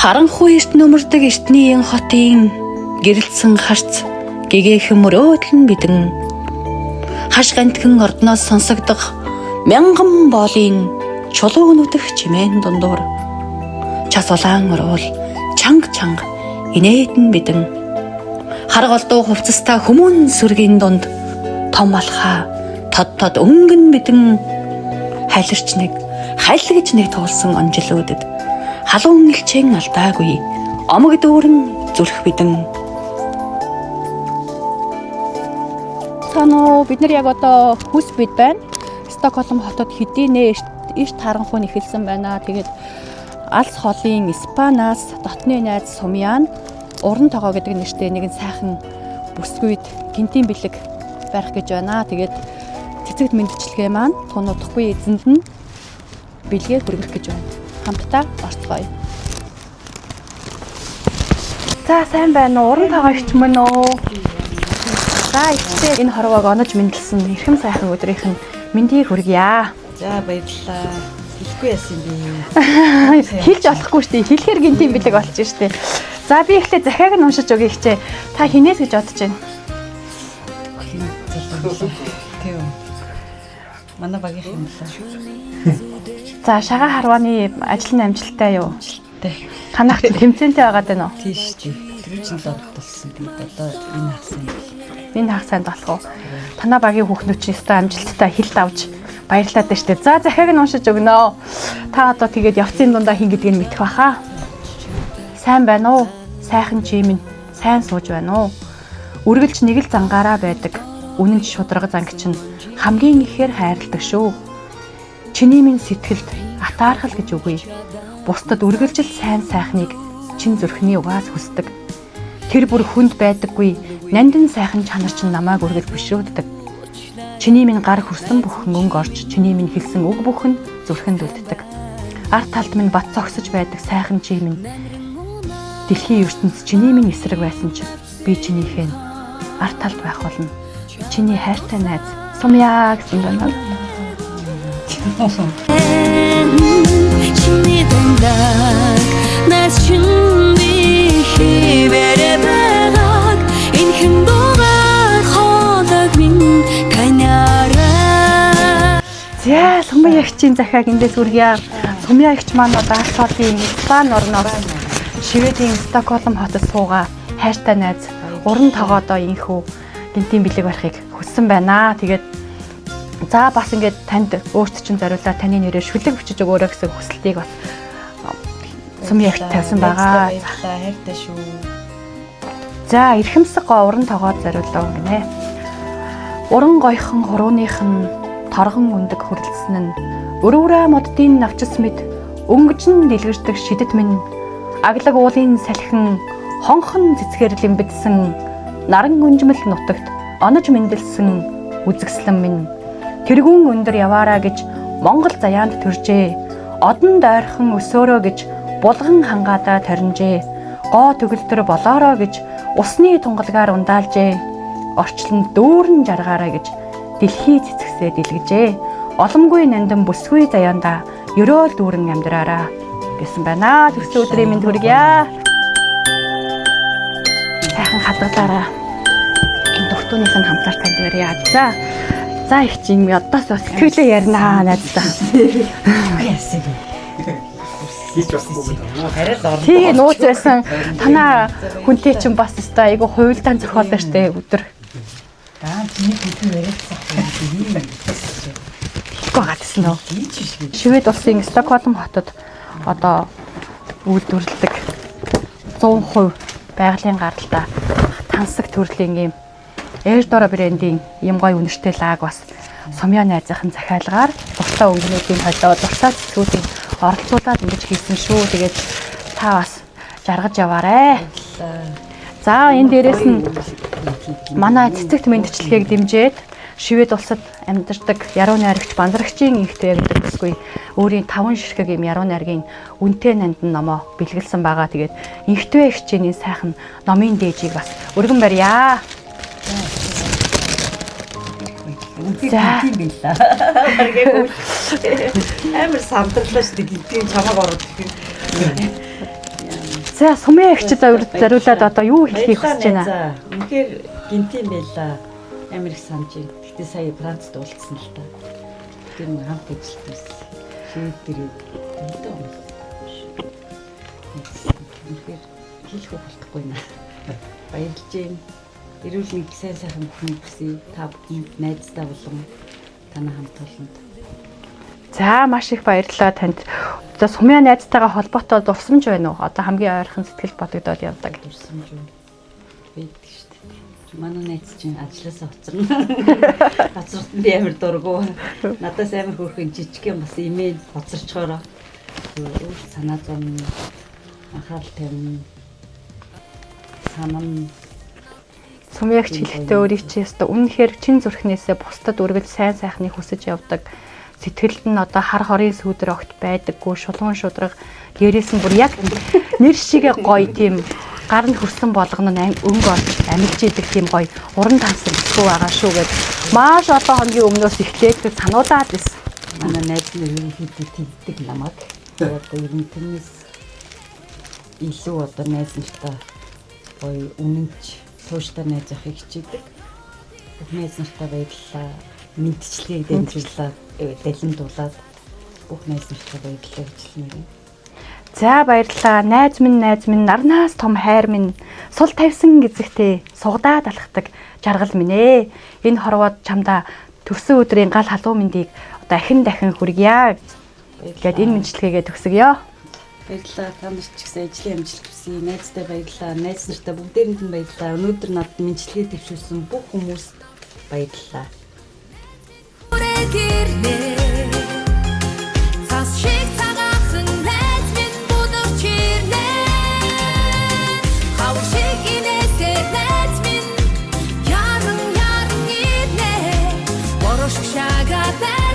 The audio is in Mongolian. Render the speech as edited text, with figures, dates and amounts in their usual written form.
Харанхуй эрт нөмөрдөг эртний хотын гэрэлтсэн харц гэгээхэн мөрөөдлөн бидэн хаш гантхэн ордноос сонсогдох мянган боолын чулуу нүдэх чимээн дундуур час улаан орвол чанга инээдэн бидэн харгалдуу хувцастай хүмүүн сүргийн дунд том алхаа тод өнгөн бидэн хайлагч нэг туулсан онжилуудэд халуун илчэн алдаагүй омог дүүрэн зүрх бидэн. Санаа бид нар яг одоо Хүсбид байна. Стокгольм хотод хэдийнэ эрт харанхуй нэхэлсэн байна. Тэгээд алс холын Испаниас дотны найз Сумьяан уран тогоо гэдэг нэртэй нэгэн сайхан бүсгүйд гинтийн бэлэг барих гэж байна. Тэгээд цэцэгт мэдчилгээ маань тунуудахгүй эзэнд нь бэлгээ хүргэх гэж байна. Хамтдаа орцгоё. За сайн байна уу? Уран тогоо ич мөн үү? За ихтэй энэ хорвоог онож мэндэлсэн эрхэм сайхан өдрийнх нь мэндийг хүргье. За баярлалаа. Хэлэхгүй яасан бэ? Хэлж болохгүй шүү дээ. Хэлэхэр гинтийн бэлэг болж шүү дээ. За би ихтэй захиаг нь уншиж өгье хичээ. Та хинээс гэж бодож байна? Тийм. Манай багийнх юм лээ. За шагаа харвааны ажил нь амжилттай юу? Тэ. Танах тэмцээнтэй байгаад байна уу? Тийш тий. Тэр чинь л оролцсон. Тэгээд одоо энэ хасан. Энэ хаг сайн болох уу? Танаа багийн хүүхнүүд чинь өстой амжилттай хилд авч баярлалаа дээ штэ. За захиаг нь уншиж өгнө. Та одоо тэгээд явцын дундаа хин гэдгийг мэдэх баха. Сайн байна уу? Сайхан чим минь сайн сууж байна уу? Үргэлж нэг л зангаараа байдаг. Үнэн ч шудраг занг чинь хамгийн ихээр хайрладаг шүү. Чиний минь сэтгэлд атаархал гэж үгүй. Бусдад үргэлж л сайн сайхныг чин зүрхний угаас хүсдэг. Тэр бүр хүнд байдаггүй. Нандин сайхан чанар чинь намайг үргэлж бишрүүддэг. Чиний минь гар хүрсэн бүхэн өнгө орж, чиний минь хэлсэн үг бүхэн зүрхэнд үлддэг. Арт талд минь бат зогсож байдаг сайхан чи минь. Дэлхийн ертөнц чиний минь эсрэг байсан ч би чинийхээ арт талд байх болно. Чиний хайртай найз Сумьяа гэсэн байна. Чиний дандаа нас чин би хивэрэ байгааг энхэн дугаар хоолойг минь каняра. За Сумьяагчийн захиаг эндээс үргье. Сумьяагч маань одоо алс холын Испани орноос Шведийн Стокгольм хотод суугаа хайртай найз уран тогоодоо инхүү гинтийн бэлэг барихыг хүссэн байна. Тэгээд за бас ингээд танд өөрт чинь зориулаад таны нэрээр шүлэг бичиж өгөөрэй гэсэн хүсэлтийг бас Сумьяагт тавьсан байгаа. Хайртай шүү. За эрхэмсэг гоо уран тогоод зориулаа гинэ. Уран гойхон хурууных нь торгон өндөг хүрэлцэн нь өрөөрэ моддын навчс мэд өнгөжн дэлгэрдэг шидэт минь аглаг уулын салхин хонхон цэцгээр лимбэдсэн наран өнжмөл нутагт онож мэндэлсэн үзэгслэн минь тэргүүн өндөр яваараа гэж Монгол заяанд төржээ. Одон дойрхон өсөөрөө гэж булган хангаадаа торинжээ. Гоо төгөлдөр болоороо гэж усны тунгалгаар ундаалжээ. Орчлонд дүүрэн жаргаараа гэж дэлхий цэцгсээ дэлгэжээ. Оломгүй нандин бүсгүй заяанда ерөөл дүүрэн амьдраараа гэсэн байна. Төсөө өдрийн минь хүргье. Сайхан хадгалаараа. Дуртууных нь хамтаар танд барья. За их чинь одоос сэтгэлээ ярина найздаа. Яасан бэ? Хийж басгүй байна. Хараад орно. Тэгээ нууц байсан. Танаа хүнтэй чинь бас өстой айгу хуйлдаан зохиолоо штэ өдөр. Чиний бүхэн яриадсан юм байна. Тэгэхгүй гадсан уу? Швед улсын Стокгольм хотод одоо үйлдвэрлэдэг 100% байгалийн гаралтай тансаг төрлийн юм Эрдора брендийн юм гоё үнэртэй лаг бас Сумьяа найзынхын захиалгаар дуртай өнгөнүүдийн холио дуртай цэцгүүдийг оролцуулаад ингэж хийсэн шүү. Тэгээд та бас жаргаж яваарэ. За энэ дээрээс нь манай цэцэгт мэндчилгээг дэмжиж Швед улсад амьдардаг яруу найрагч банзрагчийн ихтэй гэдэг бүсгүй өөрийн 5 ширхэг юм яруу найргийн үнэтэй нандин номоо бэлгэлсэн байгаа. Тэгээд ихтэй хичээний сайхан номын дээжийг бас өргөн барья. За тийм билээ. Амар самтарлаа шүү дээ. Гинтийн чамааг ороод ирэх. За сумын эгчд зориулаад одоо юу хэлхийг хүсэж байна? Үнэхээр гинтийн байлаа. Амар их санаж байна. Гэтэ сая Францд уулзсан л та. Тэр нэг хамт ажиллаж байсан. Шийд дэрээ мэдээ юм. Үнэхээр хэлэх болохгүй наа. Баярлж байна. Эрүүл мэнд сайн сайхан бүхэн хүсье. Та бүхэн найздаа болон танаа хамт олонд. За маш их баярлалаа танд. Одоо сумын найзтайгаа холбоотой дурсамж байна уу? Одоо хамгийн ойрхон сэтгэл бодогдоод явдаг. Дурсамж байна. Байдаг шүү дээ. Манай найз чинь ажилласаа хоцорно. Хоцорт би амар дургу. Надаас амар хөөрхөн жижигхэн бас имэйл хоцорчоороо. Өөр санаа зовно. Анхаарал тавина. Санам Сумын эгч хэлэхдээ өөрийг чи өстө үнэхээр чин зүрхнээсээ бусдад үргэлж сайн сайхныг хүсэж явдаг. Сэтгэлд нь одоо хар хорийн сүйдэр огт байдаггүй шулуун шудраг гэрээс нь бүр яг нэр шигээ гоё тийм гар нь хөрсөн болгоно өнгө болж амилж идэг тийм гоё уран тансан хэсгүү байгаа шүү гэж маш олон хоногийн өмнөөс эхлээд сануулаад байсан. манай найз нь ерөнхийдөө тэгдэг намайг. Одоо ер нь тэрнээс илүү одоо найз нартай гоё үнэнч тууштай найз авахыг хичээдэг. Найз нартай баярлалаа. Мэдчилгээг дэмжүүлээд далимдуулаад бүх найз нартай баярлалаа гэж хэлмээр. За баярлалаа. Найз минь нарнаас том хайр минь сул тавьсан гизэгтэй сугадаад алхдаг жаргал минь ээ. Энэ хорвоод чамда төрсөн өдрийн гал халуун мэндийг одоо дахин хүргье гэд энэ мэдлэгээ төгсгөё. Баярлалаа. Та нарт ч гэсэн ажлын амжилт хүсье. Найзтай баярлалаа. Найз нартай бүгдээрэнд нь баярлалаа. Өнөөдөр надад мэдлэгээ төвшүүлсэн бүх хүмүүст баярлалаа. Цас шиг цагаахан найз минь будурч ирнэ. Хавар шиг инээсээ найз минь яран ирнэ. Борошг шагатай